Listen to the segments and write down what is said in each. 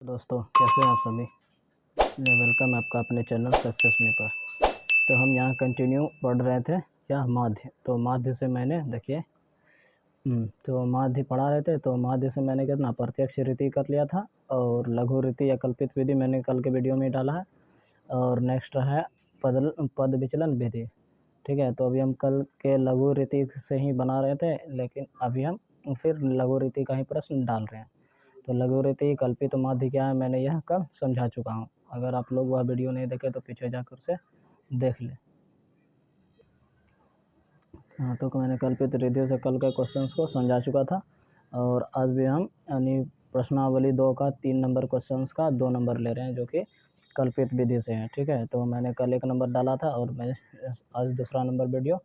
दोस्तों कैसे हैं आप सभी। मैं वेलकम आपका अपने चैनल सक्सेस मी पर। तो हम यहाँ कंटिन्यू पढ़ रहे थे क्या माध्य। तो माध्य से मैंने देखिए तो माध्य पढ़ा रहे थे। तो माध्य से मैंने कितना प्रत्यक्ष रीति कर लिया था और लघु रीति या कल्पित विधि मैंने कल के वीडियो में डाला है। और नेक्स्ट है पद विचलन विधि। ठीक है, तो अभी हम कल के लघु रीति से ही बना रहे थे, लेकिन अभी हम फिर लघु रीति का ही प्रश्न डाल रहे हैं। तो लघु रीति कल्पित माध्य क्या है मैंने यह कल समझा चुका हूँ। अगर आप लोग वह वीडियो नहीं देखे तो पीछे जाकर से देख ले। हाँ, तो मैंने कल्पित रीति से कल के क्वेश्चंस को समझा चुका था। और आज भी हम यानी प्रश्नावली 2 का 3 नंबर क्वेश्चंस का 2 नंबर ले रहे हैं जो कि कल्पित विधि से हैं। ठीक है, तो मैंने कल 1 नंबर डाला था और मैं आज दूसरा नंबर वीडियो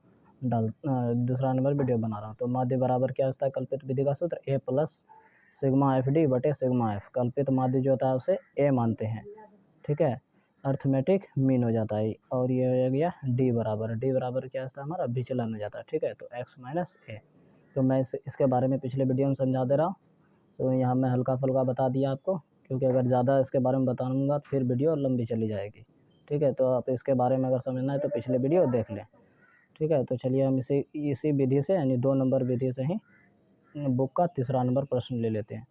बना रहा हूँ। तो माध्य बराबर क्या होता है कल्पित विधि का सूत्र ए प्लस सिग्मा एफ डी बटे सिग्मा एफ। कल्पित माध्य जो होता है उसे ए मानते हैं। ठीक है, अर्थमेटिक मीन हो जाता है। और ये हो गया डी बराबर क्या होता है हमारा विचलन हो जाता है। ठीक है, तो एक्स माइनस ए। तो मैं इसके बारे में पिछले वीडियो में समझा दे रहा हूँ। तो यहाँ मैं हल्का फुल्का बता दिया आपको, क्योंकि अगर ज़्यादा इसके बारे में बताऊँगा तो फिर वीडियो लंबी चली जाएगी। ठीक है, तो आप इसके बारे में अगर समझना है तो पिछले वीडियो देख लें। ठीक है, तो चलिए हम इसी विधि से यानी 2 नंबर विधि से ही बुक का तीसरा नंबर प्रश्न ले लेते हैं।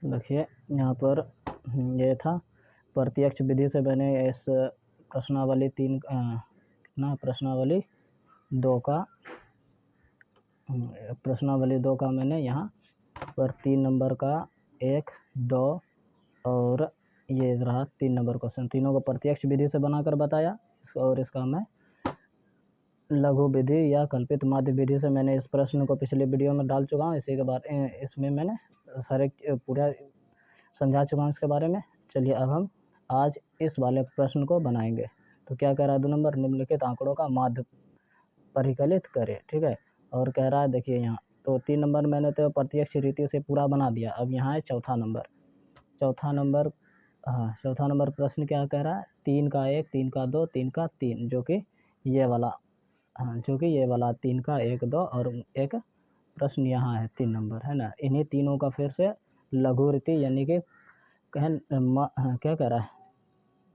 देखिए यहाँ पर ये था प्रत्यक्ष विधि से मैंने इस प्रश्नावली 2 का मैंने यहाँ पर 3 नंबर का 1, 2 और ये रहा 3 नंबर क्वेश्चन, तीनों को प्रत्यक्ष विधि से बनाकर बताया। और इसका मैं लघु विधि या कल्पित माध्य विधि से मैंने इस प्रश्न को पिछले वीडियो में डाल चुका हूँ। इसी के बारे इसमें मैंने सारे पूरा समझा चुका हूँ इसके बारे में। चलिए अब हम आज इस वाले प्रश्न को बनाएंगे। तो क्या कह रहा है 2 नंबर निम्नलिखित आंकड़ों का माध्य परिकलित करें। ठीक है, और कह रहा है देखिए यहाँ तो 3 नंबर मैंने तो प्रत्यक्ष रीति से पूरा बना दिया। अब यहाँ है चौथा नंबर प्रश्न क्या कह रहा है 3 का 1, 3 का 2, 3 का 3 जो कि ये वाला 3 का 1, 2 और एक प्रश्न यहाँ है 3 नंबर है ना। इन्हीं तीनों का फिर से लघु रीति यानी कि क्या कह रहा है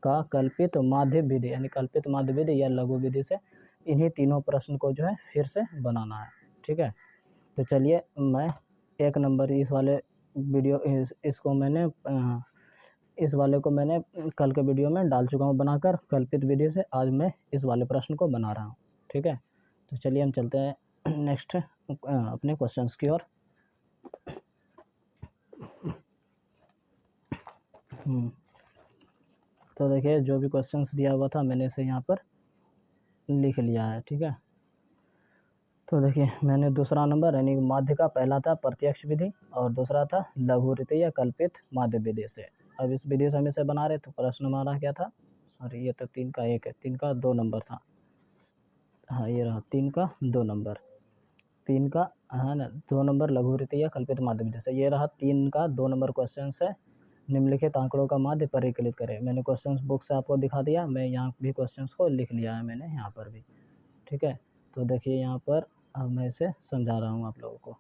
का कल्पित माध्य विधि यानी कल्पित माध्य विधि या लघु विधि से इन्हीं तीनों प्रश्न को जो है फिर से बनाना है। ठीक है, तो चलिए मैं 1 नंबर इस वाले वीडियो इसको मैंने इस वाले को मैंने कल के वीडियो में डाल चुका हूँ बनाकर कल्पित विधि से। आज मैं इस वाले प्रश्न को बना रहा हूँ। ठीक है, तो चलिए हम चलते हैं नेक्स्ट अपने क्वेश्चंस की ओर। तो देखिए जो भी क्वेश्चंस दिया हुआ था मैंने इसे यहाँ पर लिख लिया है। ठीक है, तो देखिए मैंने दूसरा नंबर यानी माध्य का पहला था प्रत्यक्ष विधि और दूसरा था लघु रीति या कल्पित माध्य विधि से। अब इस विधि से हम इसे बना रहे तो प्रश्न हमारा क्या था, सॉरी ये तो 3 का 1 है, 3 का 2 नंबर था। हाँ ये रहा 3 का 2 नंबर, 3 का है ना 2 नंबर लघु रीति या कल्पित माध्य विधि से। ये रहा 3 का 2 नंबर क्वेश्चन है निम्नलिखित आंकड़ों का माध्य परिकलित करें। मैंने क्वेश्चंस बुक से आपको दिखा दिया, मैं यहाँ भी क्वेश्चंस को लिख लिया है मैंने यहाँ पर भी। ठीक है, तो देखिए यहाँ पर अब मैं इसे समझा रहा हूँ आप लोगों को।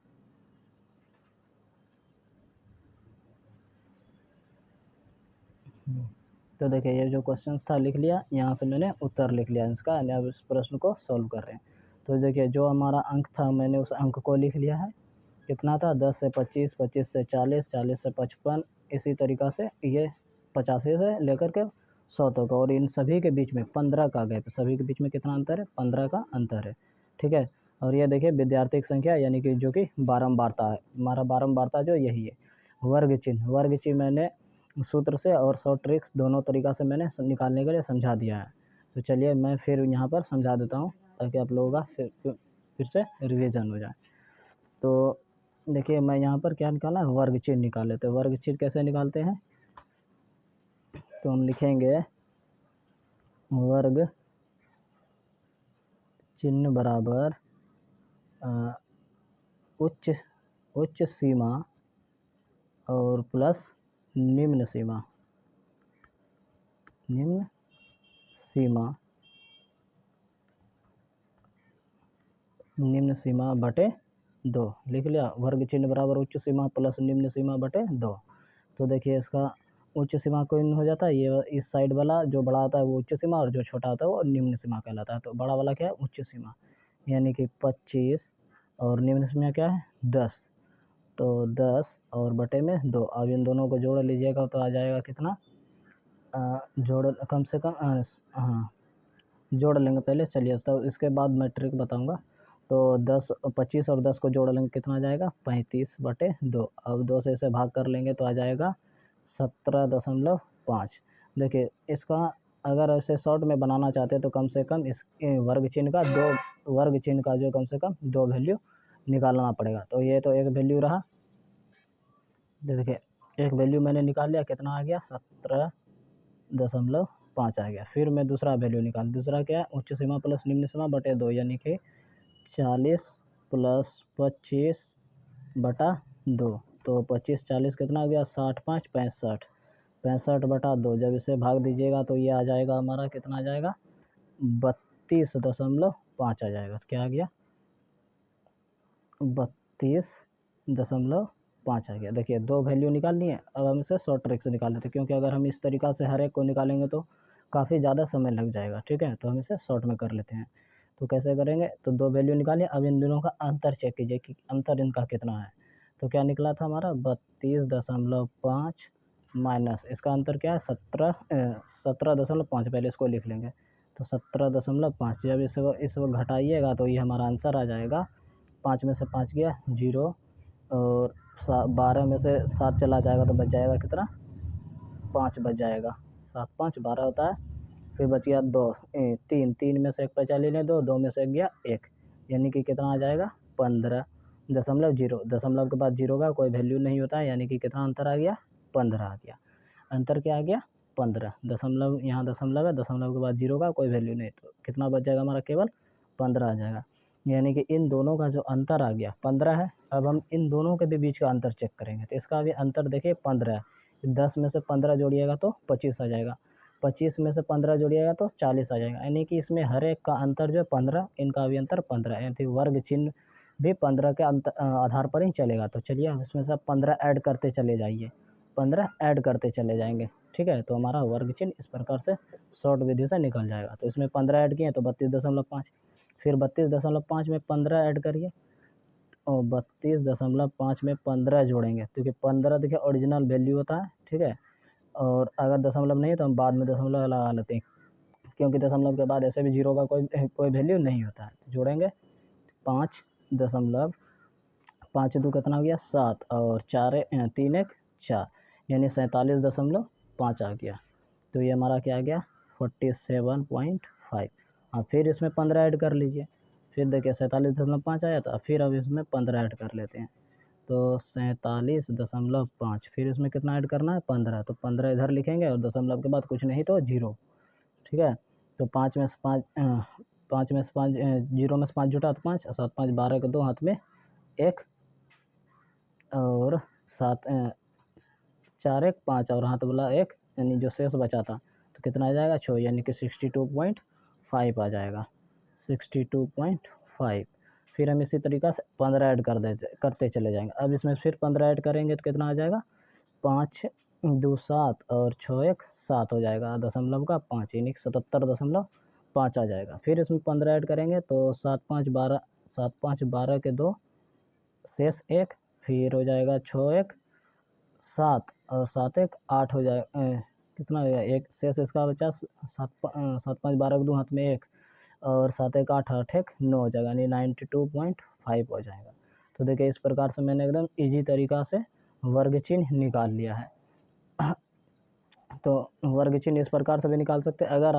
तो देखिए ये जो क्वेश्चंस था लिख लिया, यहाँ से मैंने उत्तर लिख लिया इसका। अब इस प्रश्न को सॉल्व कर रहे हैं। तो देखिए जो हमारा अंक था मैंने उस अंक को लिख लिया है। कितना था 10 से 25, 25 से 40, 40 से 55, इसी तरीक़ा से ये 85 से लेकर के 100 तक। और इन सभी के बीच में 15 का गैप, सभी के बीच में कितना अंतर है 15 का अंतर है। ठीक है, और ये देखिए विद्यार्थी की संख्या यानी कि जो कि बारंबारता है, हमारा बारंबारता जो यही है। वर्ग चिन्ह मैंने सूत्र से और शॉर्ट ट्रिक्स दोनों तरीक़ा से मैंने निकालने के लिए समझा दिया है। तो चलिए मैं फिर यहाँ पर समझा देता हूँ ताकि आप लोगों का फिर से रिवीजन हो जाए। तो देखिए मैं यहाँ पर क्या निकाला है वर्ग चिन्ह निकाले। तो वर्ग चिन्ह कैसे निकालते हैं, तो हम लिखेंगे वर्ग चिन्ह बराबर उच्च सीमा और प्लस निम्न सीमा बटे 2 लिख लिया। वर्ग चिन्ह बराबर उच्च सीमा प्लस निम्न सीमा बटे 2। तो देखिए इसका उच्च सीमा कोई हो जाता है, ये इस साइड वाला जो बड़ा होता है वो उच्च सीमा और जो छोटा होता है वो निम्न सीमा कहलाता है। तो बड़ा वाला क्या है, उच्च सीमा, यानी कि 25 और निम्न सीमा क्या है 10। तो 10 और बटे में 2। अब इन दोनों को जोड़ लीजिएगा तो आ जाएगा कितना, जोड़ कम से कम हाँ जोड़ लेंगे पहले, चलिए तो इसके बाद मैं ट्रिक बताऊंगा। तो 25 और 10 को जोड़ लेंगे कितना आ जाएगा 35/2। अब 2 से इसे भाग कर लेंगे तो आ जाएगा 17.5। देखिए इसका अगर ऐसे शॉर्ट में बनाना चाहते हैं तो कम से कम इस वर्ग चिन्ह का जो कम से कम 2 वैल्यू निकालना पड़ेगा। तो ये तो एक वैल्यू रहा, देखिए एक वैल्यू मैंने निकाल लिया, कितना आ गया 17.5 आ गया। फिर मैं दूसरा वैल्यू निकाल, दूसरा क्या है उच्च सीमा प्लस निम्न सीमा बटे 2, यानी कि 40 प्लस 25/2। तो 25 40 कितना आ गया 60 5 65, 65/2। जब इसे भाग दीजिएगा तो ये आ जाएगा हमारा, कितना आ जाएगा 32.5 आ जाएगा। क्या आ गया 32.5 आ गया। देखिए 2 वैल्यू निकालनी है। अब हम इसे शॉर्ट ट्रिक से निकाल लेते हैं, क्योंकि अगर हम इस तरीक़ा से हर एक को निकालेंगे तो काफ़ी ज़्यादा समय लग जाएगा। ठीक है, तो हम इसे शॉर्ट में कर लेते हैं। तो कैसे करेंगे, तो 2 वैल्यू निकालिए। अब इन दोनों का अंतर चेक कीजिए कि अंतर इनका कितना है। तो क्या निकला था हमारा 32.5 माइनस इसका अंतर क्या है 17.5। पहले इसको लिख लेंगे, तो 17.5 जब इसको घटाइएगा तो ये हमारा आंसर आ जाएगा। 5 में से 5 गया 0 और 12 में से 7 चला जाएगा तो बच जाएगा कितना 5 बच जाएगा। 7 5 12 होता है। फिर बच गया 2 3 3 में से 1 बचा ले 2 में से 1 गया 1, यानी कि कितना आ जाएगा 15.0। दशमलव के बाद 0 का कोई वैल्यू नहीं होता है, यानी कि कितना अंतर आ गया 15 आ गया। अंतर क्या आ गया 15। दशमलव यहाँ दशमलव है, दशमलव के बाद 0 का कोई वैल्यू नहीं, तो कितना बच जाएगा हमारा केवल 15 आ जाएगा। यानी कि इन दोनों का जो अंतर आ गया 15 है। अब हम इन दोनों के भी बीच का अंतर चेक करेंगे, तो इसका भी अंतर देखिए 15 है। 10 में से 15 जोड़िएगा तो 25 आ जाएगा, 25 में से 15 जोड़िएगा तो 40 आ जाएगा, यानी कि इसमें हर एक का अंतर जो है 15, इनका भी अंतर 15 है, यानी वर्ग चिन्ह भी 15 के आधार पर ही चलेगा। तो चलिए हम इसमें से 15 ऐड करते चले जाइए, 15 ऐड करते चले जाएंगे। ठीक है, तो हमारा वर्ग चिन्ह इस प्रकार से शॉर्ट विधि से निकल जाएगा। तो इसमें 15 ऐड किए तो 32.5, फिर 32.5 में 15 ऐड करिए और 32.5 में 15 जोड़ेंगे, क्योंकि 15 देखिए ओरिजिनल वैल्यू होता है। ठीक है, और अगर दशमलव नहीं है तो हम बाद में दशमलव लगा लेते हैं, क्योंकि दशमलव के बाद ऐसे भी 0 का कोई वैल्यू नहीं होता है। तो जोड़ेंगे 5 2 कितना हो गया 7 और 3 1 4, यानी 47.5 आ गया। तो ये हमारा क्या आ गया 47.5। हाँ, फिर इसमें 15 ऐड कर लीजिए, फिर देखिए 47.5 आया था। फिर अब इसमें 15 ऐड कर लेते हैं, तो 47.5। फिर इसमें कितना ऐड करना है 15, तो 15 इधर लिखेंगे और दशमलव के बाद कुछ नहीं तो 0। ठीक है, तो 5 में से 5 0 में से 5 जुटा तो 5 7 5 12 के 2 हाथ में 1 और 7 4 1 5 और हाथ वाला 1, यानी जो शेष बचा था तो कितना आ जाएगा 6, यानी कि 62.5 आ जाएगा 62.5। फिर हम इसी तरीक़ा से 15 ऐड करते चले जाएंगे। अब इसमें फिर 15 ऐड करेंगे तो कितना आ जाएगा 5 2 7 और 6 1 7 हो जाएगा, दशमलव का 5, यानी 77.5 आ जाएगा। फिर इसमें 15 ऐड करेंगे तो 7 5 12 7 5 12 के 2 शेष 1, फिर हो जाएगा 6 1 7 और 7 1 8 हो जाएगा, कितना हो गया 1 शेष इसका बचा 7 5 12 के 2 हाथ में 1 और 7 1 8 8 1 9 हो जाएगा, यानी 92.5 हो जाएगा। तो देखिए इस प्रकार से मैंने एकदम इजी तरीक़ा से वर्ग चिन्ह निकाल लिया है। तो वर्ग चिन्ह इस प्रकार से भी निकाल सकते हैं। अगर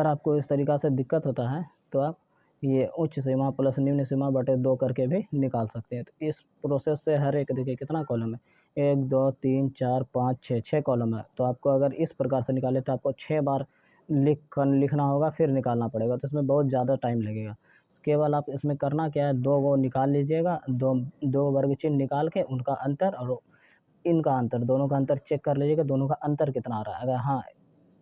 आपको इस तरीक़ा से दिक्कत होता है तो आप ये उच्च सीमा प्लस निम्न सीमा बटे 2 करके भी निकाल सकते हैं। तो इस प्रोसेस से हर एक देखिए कितना कॉलम है 1 2 3 4 5 6 कॉलम है। तो आपको अगर इस प्रकार से निकाले तो आपको 6 बार लिखना होगा, फिर निकालना पड़ेगा, तो इसमें बहुत ज़्यादा टाइम लगेगा। केवल आप इसमें करना क्या है 2 वो निकाल लीजिएगा, दो वर्ग चिन्ह निकाल के उनका अंतर और इनका अंतर, दोनों का अंतर चेक कर लीजिएगा दोनों का अंतर कितना आ रहा है। अगर हाँ,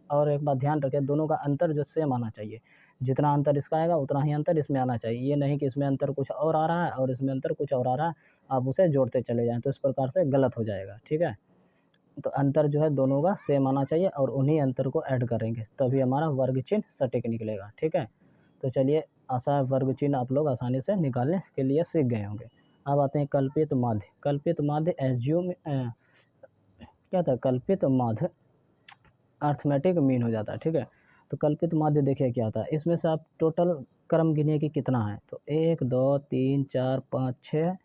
और एक बात ध्यान रखें दोनों का अंतर जो सेम आना चाहिए, जितना अंतर इसका आएगा उतना ही अंतर इसमें आना चाहिए। ये नहीं कि इसमें अंतर कुछ और आ रहा है और इसमें अंतर कुछ और आ रहा है, आप उसे जोड़ते चले जाएँ, तो इस प्रकार से गलत हो जाएगा, ठीक है। तो अंतर जो है दोनों का सेम आना चाहिए और उन्हीं अंतर को ऐड करेंगे, तभी हमारा वर्ग चिन्ह सटीक निकलेगा, ठीक है। तो चलिए, आशा है वर्ग चिन्ह आप लोग आसानी से निकालने के लिए सीख गए होंगे। अब आते हैं कल्पित माध्य। कल्पित माध्य एज्यूम क्या था, कल्पित माध्य अर्थमेटिक मीन हो जाता है, ठीक है। तो कल्पित माध्य देखिए क्या होता है, इसमें से आप टोटल क्रम गिनिए कि कितना है, तो 1 2 3 4 5 6,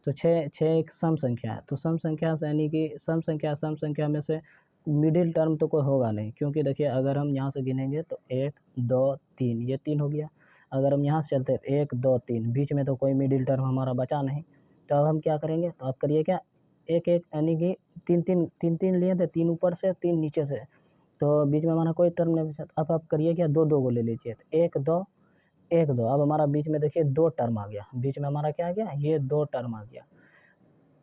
तो छः एक सम संख्या है। तो सम संख्या से यानी कि सम संख्या में से मिडिल टर्म तो कोई होगा नहीं, क्योंकि देखिए अगर हम यहाँ से गिनेंगे तो 1 2 3, ये 3 हो गया। अगर हम यहाँ से चलते हैं 1 2 3, बीच में तो कोई मिडिल टर्म हमारा बचा नहीं। तो अब हम क्या करेंगे, तो आप करिए क्या, एक एक यानी कि तीन लिए थे, 3 ऊपर से 3 नीचे से, तो बीच में हमारा कोई टर्म नहीं बचा। अब आप करिए क्या, दो को ले लीजिए, तो 1 2 1 2, अब हमारा बीच में देखिए 2 टर्म आ गया, बीच में हमारा क्या आ गया, ये 2 टर्म आ गया,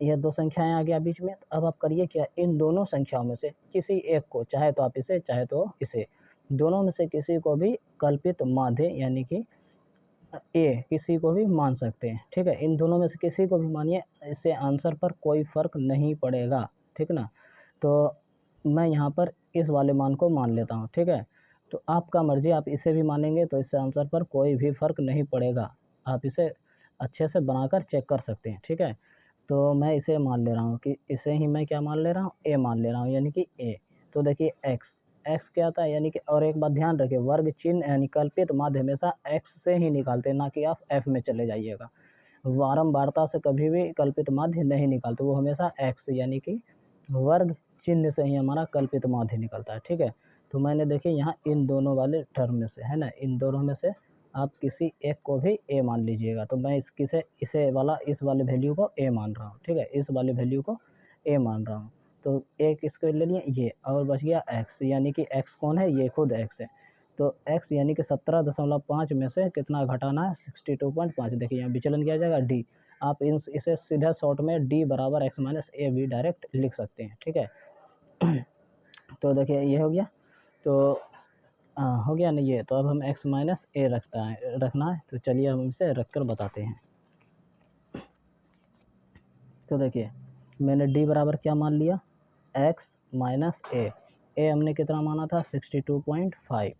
ये 2 संख्याएं आ गया बीच में। अब आप करिए क्या, इन दोनों संख्याओं में से किसी एक को, चाहे तो आप इसे चाहे तो इसे, दोनों में से किसी को भी कल्पित माध्य यानी कि ए किसी को भी मान सकते हैं, ठीक है। इन दोनों में से किसी को भी मानिए, इससे आंसर पर कोई फ़र्क नहीं पड़ेगा, ठीक ना। तो मैं यहाँ पर इस वाले मान को मान लेता हूँ, ठीक है। तो आपका मर्ज़ी, आप इसे भी मानेंगे तो इससे आंसर पर कोई भी फ़र्क नहीं पड़ेगा। आप इसे अच्छे से बनाकर चेक कर सकते हैं, ठीक है। तो मैं इसे मान ले रहा हूँ कि इसे ही मैं क्या मान ले रहा हूँ, ए मान ले रहा हूँ, यानी कि ए। तो देखिए एक्स क्या था, यानी कि, और एक बात ध्यान रखिए, वर्ग चिन्ह यानी कल्पित माध्य हमेशा एक्स से ही निकालते हैं, ना कि आप एफ में चले जाइएगा। बारंबारता से कभी भी कल्पित माध्य नहीं निकालते, वो हमेशा एक्स यानी कि वर्ग चिन्ह से ही हमारा कल्पित माध्य निकलता है, ठीक है। तो मैंने देखिए यहाँ इन दोनों वाले टर्म में से है ना, इन दोनों में से आप किसी एक को भी ए मान लीजिएगा। तो मैं इस वाले वैल्यू को ए मान रहा हूँ, ठीक है, इस वाले वैल्यू को ए मान रहा हूँ। तो एक इसको ले लिए ये, और बच गया एक्स, यानी कि एक्स कौन है, ये खुद एक्स है। तो एक्स यानी कि 17.5 में से कितना घटाना है, 62.5। देखिए यहाँ विचलन किया जाएगा डी, आप इसे सीधा शॉर्ट में डी बराबर एक्स माइनस ए भी डायरेक्ट लिख सकते हैं, ठीक है। तो देखिए ये हो गया, तो हो गया नहीं ये, तो अब हम x माइनस ए रखना है। तो चलिए हम इसे रख कर बताते हैं। तो देखिए मैंने d बराबर क्या मान लिया, x माइनस ए हमने कितना माना था, 62.5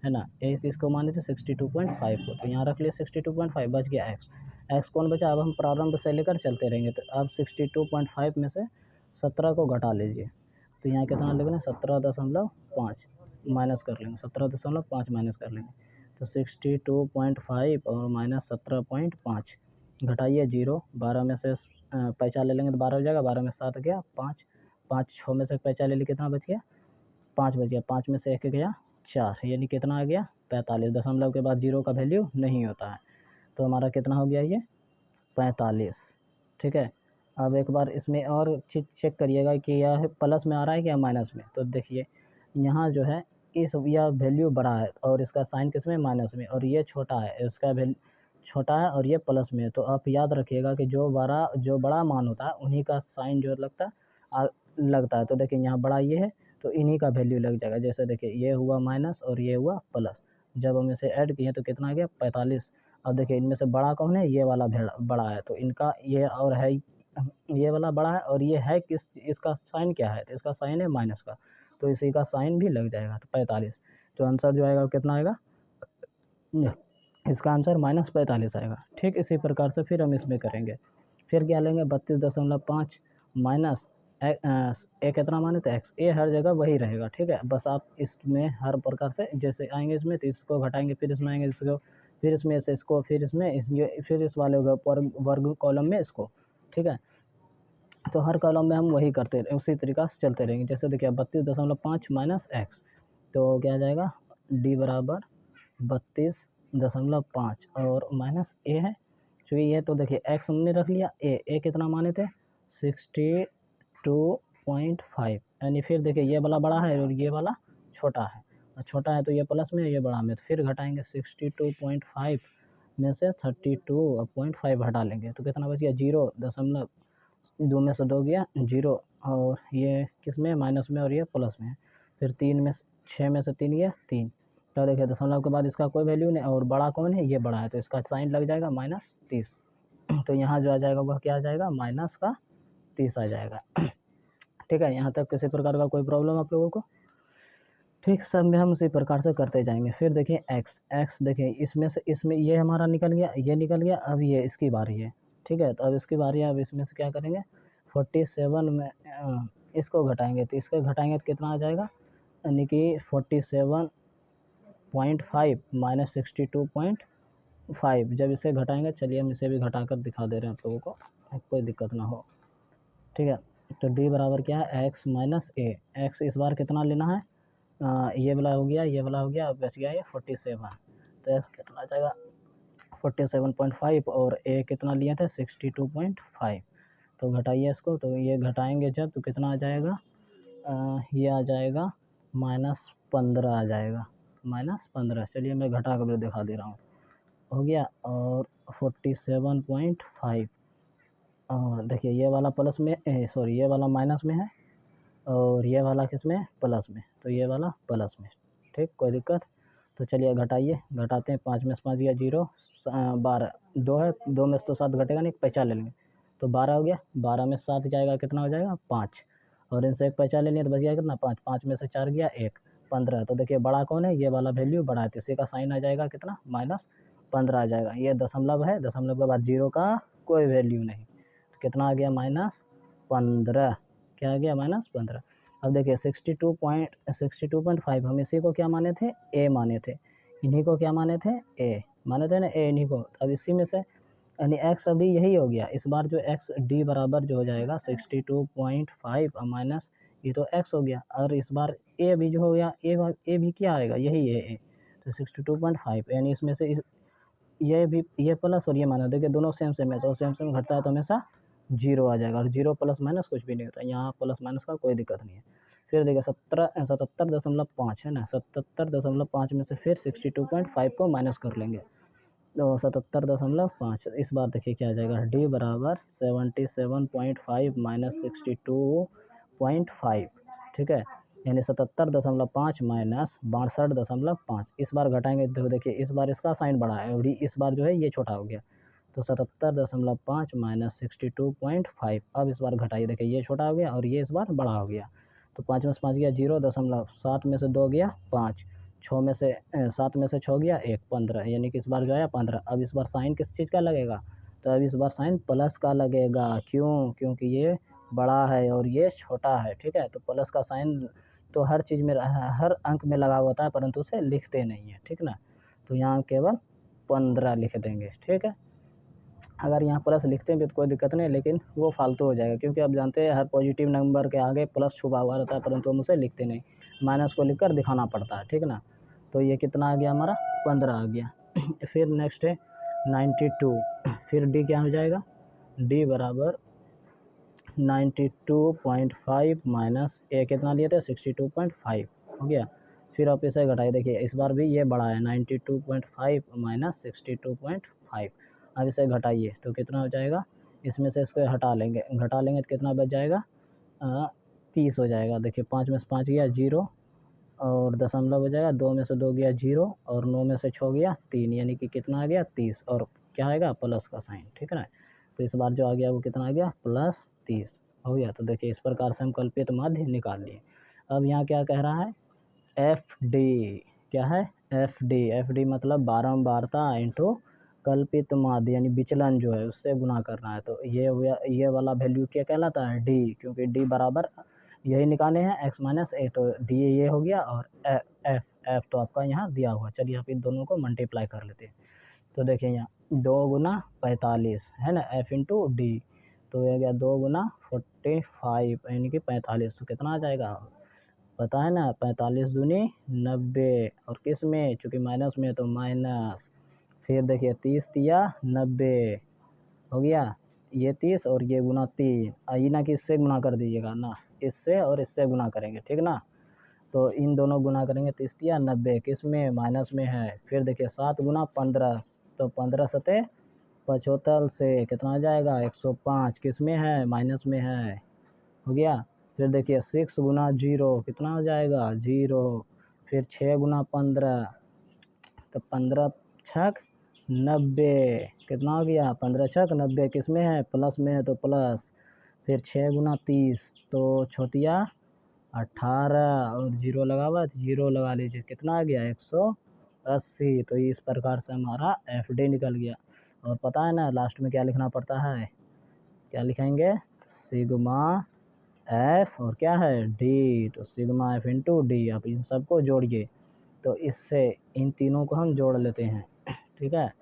है ना, ए किसको माने थे, 62.5 को, तो यहाँ रख लिया 62.5, बच गया x कौन बचा। अब हम प्रारंभ से लेकर चलते रहेंगे, तो अब 62.5 में से 17 को घटा लीजिए, तो यहाँ कितना लिखना, 17.5 माइनस कर लेंगे, 17.5 माइनस कर लेंगे, तो 62.5 और माइनस 17.5, घटाइए 0, 12 में से पैंचा ले लेंगे तो 12 हो जाएगा, 12 में 7 गया 5, 5 6 में से पैंचा ले लिए कितना बच गया, 5 बच गया, 5 में से 1 गया 4, यानी कितना आ गया 45। दशमलव के बाद 0 का वैल्यू नहीं होता है, तो हमारा कितना हो गया ये 45, ठीक है। अब एक बार इसमें और चीज़ चेक करिएगा कि यह प्लस में आ रहा है कि माइनस में। तो देखिए यहाँ जो है यह वैल्यू बड़ा है और इसका साइन किस में, माइनस में, और ये छोटा है, इसका वैल्यू छोटा है और ये प्लस में है। तो आप याद रखिएगा कि जो बड़ा मान होता है उन्हीं का साइन जो लगता है। तो देखिए यहाँ बड़ा ये है तो इन्हीं का वैल्यू लग जाएगा। जैसे देखिए ये हुआ माइनस और ये हुआ प्लस, जब हम इसे ऐड किए तो कितना आ गया 45। अब देखिए इनमें से बड़ा कौन है, ये वाला बड़ा है, तो इनका ये और है, ये वाला बड़ा है और ये है किस, इसका साइन क्या है, इसका साइन है माइनस का, तो इसी का साइन भी लग जाएगा, तो 45। तो आंसर जो आएगा कितना आएगा, इसका आंसर -45 आएगा। ठीक इसी प्रकार से फिर हम इसमें करेंगे, फिर क्या लेंगे 32.5 माइनस ए कितना माने तो एक्स, ए हर जगह वही रहेगा, ठीक है। बस आप इसमें हर प्रकार से जैसे आएंगे इसमें तो इसको घटाएंगे, फिर इसमें आएंगे इसको, फिर इसमें से इसको, फिर इसमें फिर इस वाले वर्ग कॉलम में इसको, ठीक है। तो हर कॉलम में हम वही करते रहे, उसी तरीक़ा से चलते रहेंगे। जैसे देखिए 32.5 माइनस एक्स, तो क्या आ जाएगा डी बराबर 32.5 और माइनस ए है जो ये, तो देखिए एक्स हमने रख लिया, ए कितना माने थे 62.5, यानी फिर देखिए ये वाला बड़ा है और ये वाला छोटा है, और छोटा है तो ये प्लस में ये बड़ा में, तो फिर घटाएंगे 62.5 में से 32.5 हटा लेंगे तो कितना बच गया 0.2 में से 2 गया 0, और ये किस में माइनस में और ये प्लस में, फिर 3 में 6 में से 3 गया 3, तो देखिए दशमलव के बाद इसका कोई वैल्यू नहीं, और बड़ा कौन है, ये बड़ा है, तो इसका साइन लग जाएगा -30। तो यहाँ जो आ जाएगा वह क्या आ जाएगा, -30 आ जाएगा। ठीक है, यहाँ तक किसी प्रकार का कोई प्रॉब्लम आप लोगों को? ठीक, सब में हम उसी प्रकार से करते जाएंगे। फिर देखिए एक्स देखिए इसमें से, इसमें ये हमारा निकल गया, ये निकल गया, अब ये इसकी बारी है। ठीक है, तो अब इसकी बारी है, अब इसमें से क्या करेंगे, 47 में इसको घटाएंगे, तो इसको घटाएंगे तो कितना आ जाएगा, यानी कि 47.5 माइनस 62.5। जब इसे घटाएंगे, चलिए हम इसे भी घटा कर दिखा दे रहे हैं आप लोगों को, कोई दिक्कत ना हो। ठीक है, तो डी बराबर क्या है, एक्स माइनस ए। एक्स इस बार कितना लेना है, ये वाला हो गया, ये वाला हो गया, अब बच गया ये 47। तो एक्स कितना आ जाएगा 47.5, और ए कितना लिए थे 62.5। तो घटाइए इसको, तो ये घटाएंगे जब, तो कितना आ जाएगा, ये आ जाएगा -15 आ जाएगा, -15। चलिए मैं घटा कर दिखा दे रहा हूँ, हो गया, और 47.5, और देखिए ये वाला प्लस में, सॉरी ये वाला माइनस में है, और ये वाला किस में, प्लस में, तो ये वाला प्लस में। ठीक, कोई दिक्कत? तो चलिए घटाइए, घटाते हैं, 5 में से 5 गया 0, 12, 2 है, 2 में से तो 7 घटेगा नहीं, पैंचा ले लेंगे, तो 12 हो गया, 12 में 7 जाएगा, कितना हो जाएगा 5, और इनसे एक पैंचा ले लिया तो बच गया कितना 5, 5 में से 4 गया 1, 15। तो देखिए बड़ा कौन है, ये वाला वैल्यू बड़ा है, तो इसी का साइन आ जाएगा कितना, -15 आ जाएगा। ये दशमलव है, दशमलव के बाद 0 का कोई वैल्यू नहीं, तो कितना आ गया -15, क्या आ गया -15। अब देखिए 62.5 हम इसी को क्या माने थे, ए माने थे, इन्हीं को क्या माने थे, ए माने थे ना, ए इन्हीं को। अब इसी में से यानी एक्स अभी यही हो गया, इस बार जो एक्स डी बराबर जो हो जाएगा 62.5 माइनस ये तो एक्स हो गया, और इस बार ए भी जो हो गया, ए भी क्या आएगा, यही है ए, तो 62.5, यानी इसमें से ये भी, ये प्लस और ये माइनस, देखिए दोनों सेम सेम है, और सेम सेम घटता है तो हमेशा 0 आ जाएगा, और 0 प्लस माइनस कुछ भी नहीं होता, यहाँ प्लस माइनस का कोई दिक्कत नहीं है। फिर देखिए 77.5 है ना, 77.5 में से फिर 62.5 को माइनस कर लेंगे, तो 77.5। इस बार देखिए क्या आ जाएगा, डी बराबर 77.5 माइनस 62.5। ठीक है, यानी 77.5 माइनस 62.5। इस बार घटाएंगे तो देखिए इस बार इसका साइन बड़ा है, और इस बार जो है ये छोटा हो गया, तो 77.5 माइनस 62.5। अब इस बार घटाइए, देखिए ये छोटा हो गया और ये इस बार बड़ा हो गया, तो 5 में से 5 गया 0, 7 में से 2 गया 5, 6 में से 7 में से 6 गया 1, 15, यानी कि इस बार जो आया 15। अब इस बार साइन किस चीज़ का लगेगा, तो अब इस बार साइन प्लस का लगेगा, क्यों, क्योंकि ये बड़ा है और ये छोटा है। ठीक है, तो प्लस का साइन तो हर चीज़ में, हर अंक में लगा होता है, परंतु उसे लिखते नहीं है। ठीक ना, तो यहाँ केवल 15 लिख देंगे। ठीक है, अगर यहाँ प्लस लिखते हैं भी तो कोई दिक्कत नहीं, लेकिन वो फालतू हो जाएगा, क्योंकि आप जानते हैं हर पॉजिटिव नंबर के आगे प्लस छुपा हुआ रहता है, परंतु हम उसे लिखते नहीं, माइनस को लिखकर दिखाना पड़ता है। ठीक ना, तो ये कितना आ गया हमारा 15 आ गया। फिर नेक्स्ट है 92, फिर डी क्या हो जाएगा, डी बराबर 92.5 माइनस ए कितना लिए थे 62.5 हो गया। फिर आप इसे घटाए, देखिए इस बार भी ये बड़ा है 92.5 माइनस 62.5। अब इसे घटाइए तो कितना हो जाएगा, इसमें से इसको हटा लेंगे, घटा लेंगे तो कितना बच जाएगा 30 हो जाएगा। देखिए 5 में से 5 गया 0, और दशमलव हो जाएगा, 2 में से 2 गया 0, और 9 में से 6 गया 3, यानी कि कितना आ गया 30, और क्या आएगा प्लस का साइन। ठीक है ना, तो इस बार जो आ गया वो कितना आ गया +30 हो गया। तो देखिए इस प्रकार से हम कल्पित माध्य निकाल लिए। अब यहाँ क्या कह रहा है, एफ डी, क्या है एफ डी मतलब बारंबारता इंटू कल्पित माध्य, यानी विचलन जो है उससे गुना करना है। तो ये वाला वैल्यू क्या कहलाता है, डी, क्योंकि डी बराबर यही निकाले हैं एक्स माइनस ए, तो डी ये हो गया, और एफ तो आपका यहाँ दिया हुआ। चलिए आप इन दोनों को मल्टीप्लाई कर लेते हैं, तो देखिए यहाँ 2 गुना 45 है ना, एफ इंटू डी, तो ये गया 2 गुना 45 यानी कि 45, तो कितना आ जाएगा पता है ना, 45 दूनी 90, और किस में, चूँकि माइनस में तो माइनस। फिर देखिए 30 तिया 90 हो गया, ये 30 और ये गुना 3, आई ना कि इससे गुना कर दीजिएगा ना, इससे और इससे गुना करेंगे। ठीक ना, तो इन दोनों गुना करेंगे, 30 तिया 90, किस में, माइनस में है। फिर देखिए 7 गुना 15, तो 15 सते 75 से कितना आ जाएगा 105, किस में है, माइनस में है, हो गया। फिर देखिए 6 गुना 0 कितना हो जाएगा 0, फिर 6 गुना 15 तो 15 छक 90, कितना हो गया 15 छक 90, किस में है प्लस में है तो प्लस, फिर 6 गुना 30 तो छोतिया 18 और जीरो लगा हुआ तो जीरो लगा लीजिए, कितना आ गया 180। तो इस प्रकार से हमारा एफ डी निकल गया। और पता है ना लास्ट में क्या लिखना पड़ता है, क्या लिखेंगे सिग्मा एफ और क्या है डी, तो सिग्मा एफ इंटू डी। आप इन सबको जोड़िए, तो इससे इन तीनों को हम जोड़ लेते हैं, ठीक है।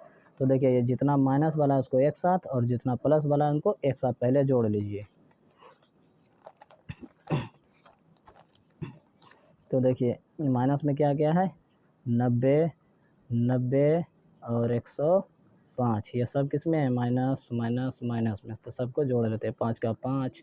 तो देखिए ये जितना माइनस वाला है उसको एक साथ और जितना प्लस वाला है उनको एक साथ पहले जोड़ लीजिए। तो देखिए माइनस में क्या क्या है 90 90 और 105, ये सब किस में है माइनस माइनस माइनस में, तो सबको जोड़ लेते हैं। 5 का 5,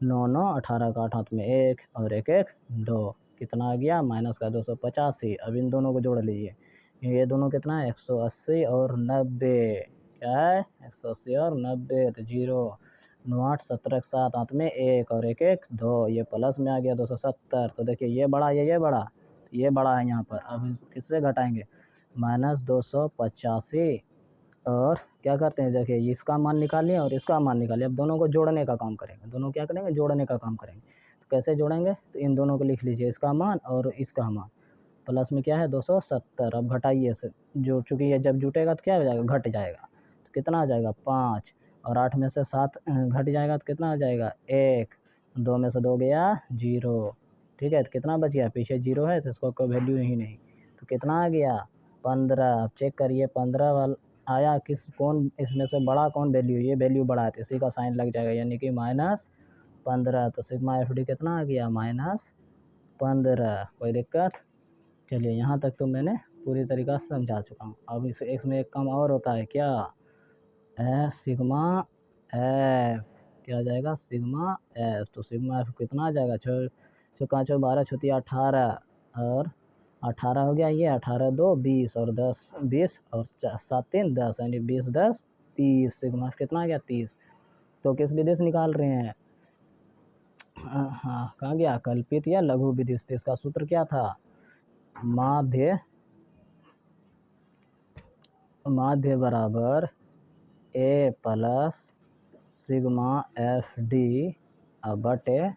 9 9, 18 का 8 हाथ में 1 और 1 1 2, कितना आ गया माइनस का 285। अब इन दोनों को जोड़ लीजिए, ये दोनों कितना है 180 और 90, क्या है 180 और 90, तो 0 9 8 17 के 7 हाथ में 1 और 1 1 2, ये प्लस में आ गया 270। तो देखिए ये बड़ा ये बड़ा, ये बड़ा है यहाँ पर। अब किससे घटाएंगे -285 और क्या करते हैं देखिए इसका मान निकालिए और इसका मान निकालिए। अब दोनों को जोड़ने का काम करेंगे, दोनों क्या करेंगे जोड़ने का काम करेंगे। तो कैसे जोड़ेंगे, तो इन दोनों को लिख लीजिए, इसका मान और इसका मान, प्लस में क्या है 270। अब घटाइए से, जो चूँकि ये जब जुटेगा तो क्या हो जाएगा घट जाएगा, तो कितना आ जाएगा 5 और 8 में से 7 घट जाएगा तो कितना आ जाएगा 1, 2 में से 2 गया 0, ठीक है। तो कितना बच गया, पीछे 0 है तो इसको कोई वैल्यू ही नहीं, तो कितना आ गया 15। अब चेक करिए 15 वाला आया किस कौन इसमें से बड़ा कौन वैल्यू, ये वैल्यू बड़ा है तो इसी का साइन लग जाएगा, यानी कि -15। तो सिग्मा एफ डी कितना आ गया -15। कोई दिक्कत, चलिए यहाँ तक तो मैंने पूरी तरीक़ा से समझा चुका हूँ। अब इसमें एक काम और होता है क्या, सिग्मा एफ, क्या आ जाएगा सिग्मा एफ। तो सिग्मा एफ कितना आ जाएगा 6 चौका 12 छुतिया 18 और 18 हो गया, ये 18 2 20 और 10 20 और 7 3 10, यानी 20 10 30, सिग्मा एफ कितना आ गया 30। तो किस विधि से निकाल रहे हैं, हाँ कहाँ गया कल्पित या लघु विधि से। इसका सूत्र क्या था, माध्य बराबर ए प्लस सिग्मा एफ डी बटे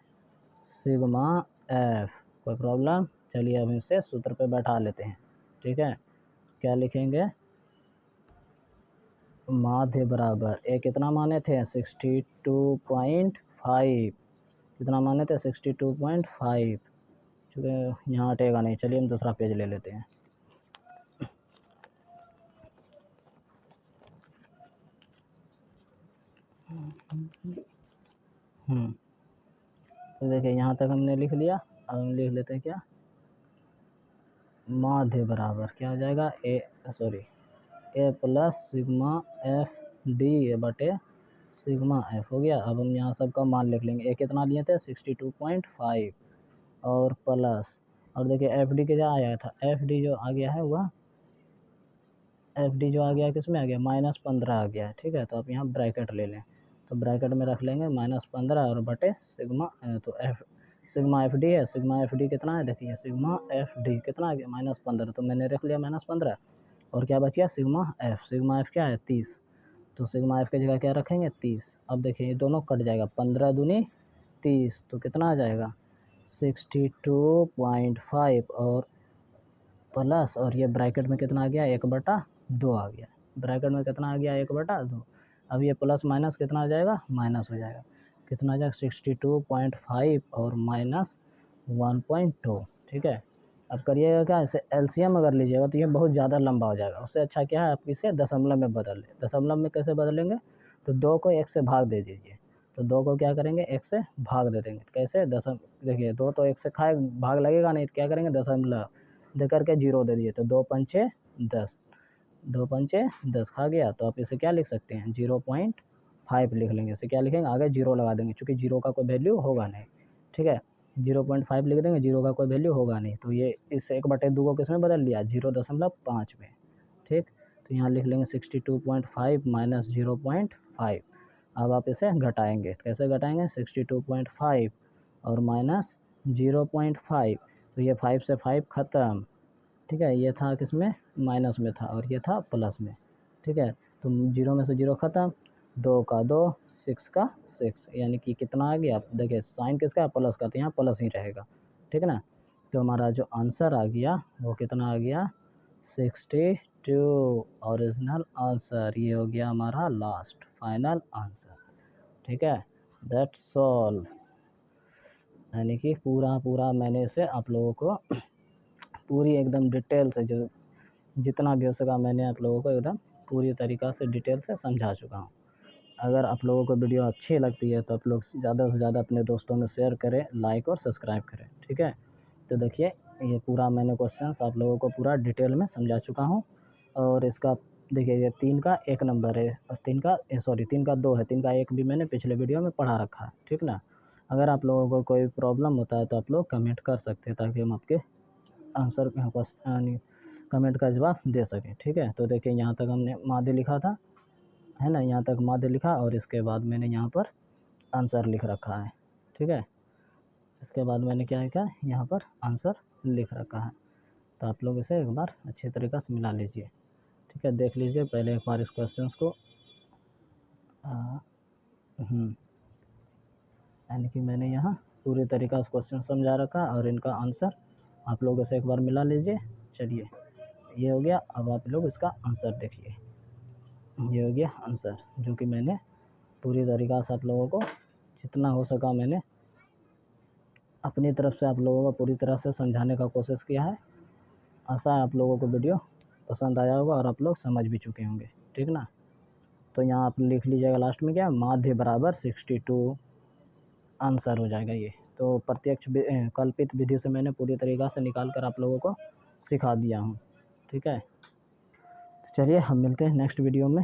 सिग्मा एफ। कोई प्रॉब्लम, चलिए अब इसे सूत्र पे बैठा लेते हैं, ठीक है। क्या लिखेंगे, माध्य बराबर ए कितना माने थे 62.5, कितना माने थे 62.5, चूँकि यहाँ हटेगा नहीं, चलिए हम दूसरा पेज ले लेते हैं। तो देखिए यहाँ तक हमने लिख लिया। अब हम लिख लेते हैं क्या, माध्य बराबर क्या हो जाएगा ए प्लस सिग्मा एफ डी बटे सिग्मा एफ हो गया। अब हम यहाँ सबका मान लिख लेंगे, ए कितना लिए थे 62.5 और प्लस, और देखिए एफ डी के क्या आया था, एफ डी जो आ गया है वह एफ डी जो आ गया किस में आ गया -15 आ गया है, ठीक है। तो आप यहाँ ब्रैकेट ले लें, तो ब्रैकेट में रख लेंगे -15 और बटे सिग्मा, तो एफ सिग्मा एफ डी है, सिग्मा एफ डी कितना है देखिए सिग्मा एफ डी कितना आ गया -15, तो मैंने रख लिया -15 और क्या बच गया सिग्मा एफ क्या है 30, तो सिग्मा एफ की जगह क्या रखेंगे 30। अब देखिए ये दोनों कट जाएगा, 15 दूनी 30, तो कितना आ जाएगा 62.5 और प्लस, और ये ब्रैकेट में कितना आ गया 1/2 आ गया, ब्रैकेट में कितना आ गया 1/2। अब ये प्लस माइनस कितना आ जाएगा माइनस हो जाएगा, कितना आ जाएगा 62.5 और -1.2, ठीक है। अब करिएगा क्या, इसे एलसीएम अगर लीजिएगा तो ये बहुत ज़्यादा लंबा हो जाएगा, उससे अच्छा क्या है आप इसे दशमलव में बदल लें। दशमलव में कैसे बदलेंगे, तो 2 को 1 से भाग दे दीजिए, तो 2 को क्या करेंगे 1 से भाग दे देंगे, कैसे देखिए 2 तो 1 से खाए भाग लगेगा नहीं, तो क्या करेंगे दशमलव दे करके 0 दे दिए, तो 2 पंचे 10, 2 पंचे 10 खा गया। तो आप इसे क्या लिख सकते हैं 0.5 लिख लेंगे, इसे क्या लिखेंगे आगे 0 लगा देंगे, क्योंकि 0 का कोई वैल्यू होगा नहीं, ठीक है। 0.5 लिख देंगे, 0 का कोई वैल्यू होगा नहीं, तो ये इस 1/2 को किस में बदल लिया 0.5 में, ठीक। तो यहाँ लिख लेंगे 62.5 माइनस 0.5। अब आप इसे घटाएंगे, कैसे घटाएंगे 62.5 और -0.5, तो ये 5 से 5 ख़त्म, ठीक है। ये था किसमें माइनस में था और ये था प्लस में, ठीक है। तो 0 में से 0 ख़त्म, 2 का 2, 6 का 6, यानी कि कितना आ गया, देखिए साइन किसका है, प्लस का, तो यहाँ प्लस ही रहेगा, ठीक है ना। तो हमारा जो आंसर आ गया वो कितना आ गया, 62 ओरिजिनल आंसर, ये हो गया हमारा लास्ट फाइनल आंसर, ठीक है। दैट्स ऑल, यानी कि पूरा मैंने इसे आप लोगों को पूरी एकदम डिटेल से, जो जितना भी हो सका मैंने आप लोगों को एकदम पूरी तरीक़ा से डिटेल से समझा चुका हूँ। अगर आप लोगों को वीडियो अच्छी लगती है तो आप लोग ज़्यादा से ज़्यादा अपने दोस्तों में शेयर करें, लाइक और सब्सक्राइब करें, ठीक है। तो देखिए ये पूरा मैंने क्वेश्चंस आप लोगों को पूरा डिटेल में समझा चुका हूँ। और इसका देखिए ये 3 का 1 नंबर है और 3 का 2 है, 3 का 1 भी मैंने पिछले वीडियो में पढ़ा रखा है, ठीक ना। अगर आप लोगों को कोई प्रॉब्लम होता है तो आप लोग कमेंट कर सकते हैं, ताकि हम आपके आंसर यानी कमेंट का जवाब दे सकें, ठीक है। तो देखिए यहाँ तक हमने मादे लिखा था, है ना, यहाँ तक मादे लिखा और इसके बाद मैंने यहाँ पर आंसर लिख रखा है, ठीक है। इसके बाद मैंने क्या किया, यहाँ पर आंसर लिख रखा है। तो आप लोग इसे एक बार अच्छी तरीक़े से मिला लीजिए, ठीक है। देख लीजिए पहले एक बार इस क्वेश्चंस को, यानी कि मैंने यहाँ पूरी तरीक़ा से क्वेश्चन समझा रखा और इनका आंसर आप लोग इसे एक बार मिला लीजिए। चलिए ये हो गया, अब आप लोग इसका आंसर देखिए, ये हो गया आंसर, जो कि मैंने पूरी तरीक़ा से आप लोगों को जितना हो सका मैंने अपनी तरफ से आप लोगों को पूरी तरह से समझाने का कोशिश किया है। आशा है आप लोगों को वीडियो पसंद आया होगा और आप लोग समझ भी चुके होंगे, ठीक ना। तो यहाँ आप लिख लीजिएगा लास्ट में क्या, माध्य बराबर 62 आंसर हो जाएगा ये। तो प्रत्यक्ष कल्पित विधि से मैंने पूरी तरीक़ा से निकाल कर आप लोगों को सिखा दिया हूँ, ठीक है। चलिए हम मिलते हैं नेक्स्ट वीडियो में।